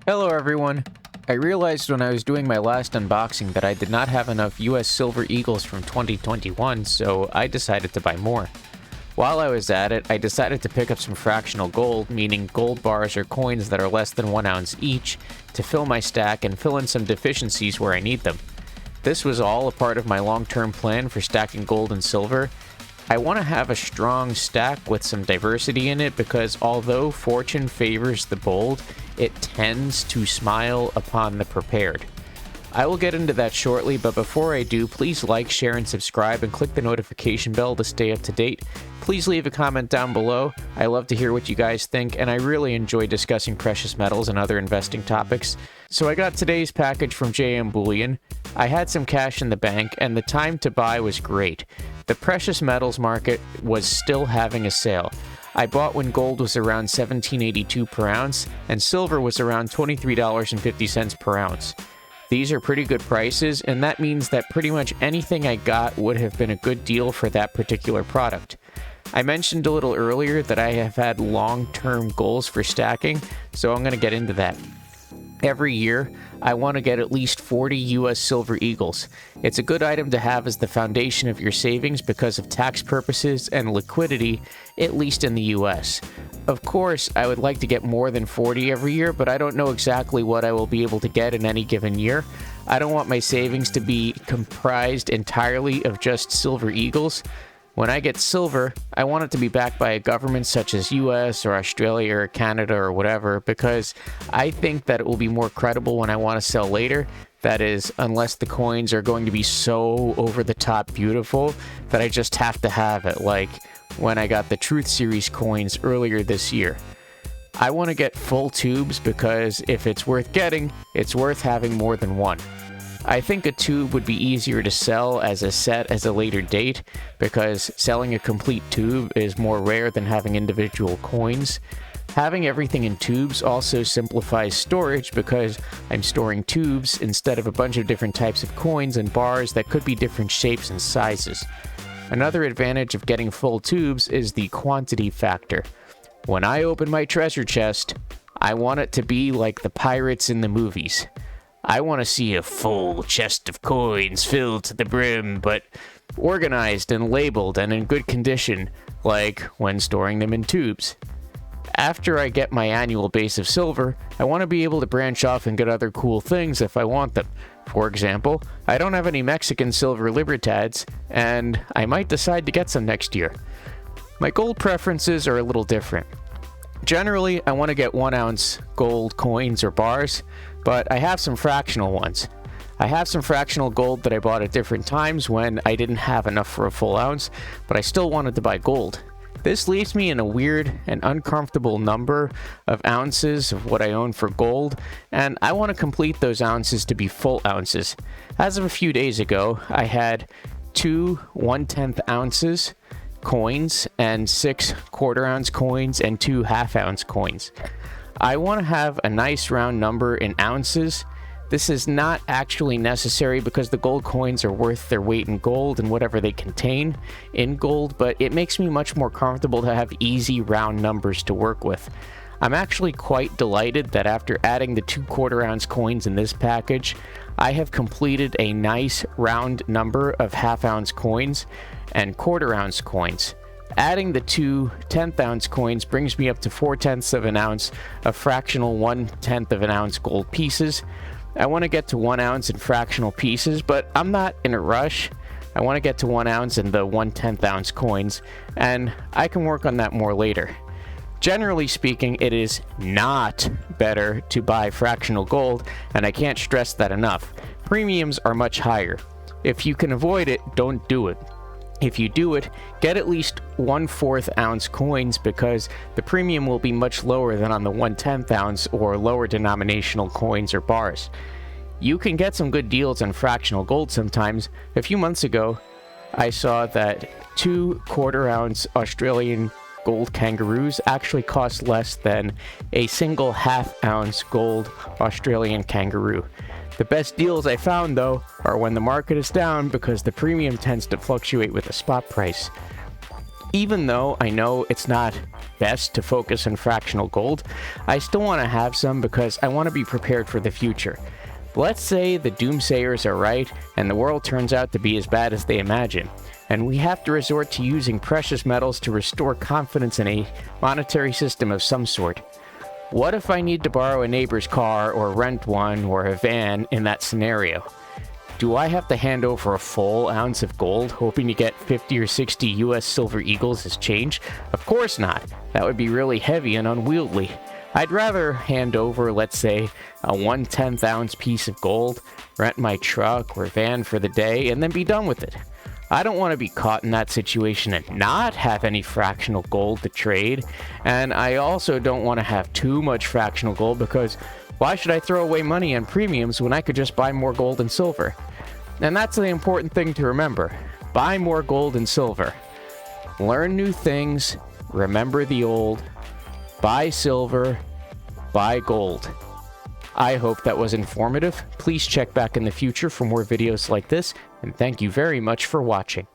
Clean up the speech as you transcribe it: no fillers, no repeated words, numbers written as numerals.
Hello everyone. I realized when I was doing my last unboxing that I did not have enough US Silver Eagles from 2021, so I decided to buy more. While I was at it, I decided to pick up some fractional gold, meaning gold bars or coins that are less than 1 ounce each, to fill my stack and fill in some deficiencies where I need them. This was all a part of my long-term plan for stacking gold and silver. I want to have a strong stack with some diversity in it because although fortune favors the bold, it tends to smile upon the prepared. I will get into that shortly, but before I do, please like, share, and subscribe, and click the notification bell to stay up to date. Please leave a comment down below. I love to hear what you guys think, and I really enjoy discussing precious metals and other investing topics. So I got today's package from JM Bullion. I had some cash in the bank, and the time to buy was great. The precious metals market was still having a sale. I bought when gold was around $17.82 per ounce, and silver was around $23.50 per ounce. These are pretty good prices, and that means that pretty much anything I got would have been a good deal for that particular product. I mentioned a little earlier that I have had long-term goals for stacking, so I'm going to get into that. Every year, I want to get at least 40 US Silver Eagles. It's a good item to have as the foundation of your savings because of tax purposes and liquidity, at least in the US. Of course, I would like to get more than 40 every year, but I don't know exactly what I will be able to get in any given year. I don't want my savings to be comprised entirely of just Silver Eagles. When I get silver, I want it to be backed by a government such as US or Australia or Canada or whatever, because I think that it will be more credible when I want to sell later. That is, unless the coins are going to be so over-the-top beautiful that I just have to have it, like when I got the Truth Series coins earlier this year. I want to get full tubes because if it's worth getting, it's worth having more than one. I think a tube would be easier to sell as a set at a later date because selling a complete tube is more rare than having individual coins. Having everything in tubes also simplifies storage because I'm storing tubes instead of a bunch of different types of coins and bars that could be different shapes and sizes. Another advantage of getting full tubes is the quantity factor. When I open my treasure chest, I want it to be like the pirates in the movies. I want to see a full chest of coins filled to the brim, but organized and labeled and in good condition, like when storing them in tubes. After I get my annual base of silver, I want to be able to branch off and get other cool things if I want them. For example, I don't have any Mexican silver Libertads, and I might decide to get some next year. My gold preferences are a little different. Generally, I want to get 1 ounce gold coins or bars, but I have some fractional ones. I have some fractional gold that I bought at different times when I didn't have enough for a full ounce, but I still wanted to buy gold. This leaves me in a weird and uncomfortable number of ounces of what I own for gold, and I want to complete those ounces to be full ounces. As of a few days ago, I had 2 1/10 ounces coins and 6 1/4 ounce coins and 2 1/2 ounce coins. I want to have a nice round number in ounces. This is not actually necessary because the gold coins are worth their weight in gold and whatever they contain in gold, but it makes me much more comfortable to have easy round numbers to work with. I'm actually quite delighted that after adding the 2 1/4 ounce coins in this package, I have completed a nice round number of 1/2 ounce coins and 1/4 ounce coins. Adding the 2 1/10 ounce coins brings me up to 4/10 of an ounce of fractional 1/10 of an ounce gold pieces. I want to get to 1 ounce in fractional pieces, but I'm not in a rush. I want to get to 1 ounce in the 1/10 ounce coins, and I can work on that more later. Generally speaking, it is not better to buy fractional gold, and I can't stress that enough. Premiums are much higher. If you can avoid it, don't do it. If you do it, get at least 1/4 ounce coins because the premium will be much lower than on the 1/10 ounce or lower denominational coins or bars. You can get some good deals on fractional gold sometimes. A few months ago, I saw that 2 1/4 ounce Australian gold kangaroos actually cost less than a single 1/2 ounce gold Australian kangaroo. The best deals I found, though, are when the market is down because the premium tends to fluctuate with the spot price. Even though I know it's not best to focus on fractional gold, I still want to have some because I want to be prepared for the future. Let's say the doomsayers are right and the world turns out to be as bad as they imagine, and we have to resort to using precious metals to restore confidence in a monetary system of some sort. What if I need to borrow a neighbor's car or rent one or a van in that scenario? Do I have to hand over a full ounce of gold hoping to get 50 or 60 US silver eagles as change? Of course not. That would be really heavy and unwieldy. I'd rather hand over, let's say, a 1/10 ounce piece of gold, rent my truck or van for the day, and then be done with it. I don't want to be caught in that situation and not have any fractional gold to trade, and I also don't want to have too much fractional gold because why should I throw away money on premiums when I could just buy more gold and silver? And that's the important thing to remember. Buy more gold and silver. Learn new things, remember the old, buy silver, buy gold. I hope that was informative. Please check back in the future for more videos like this, and thank you very much for watching.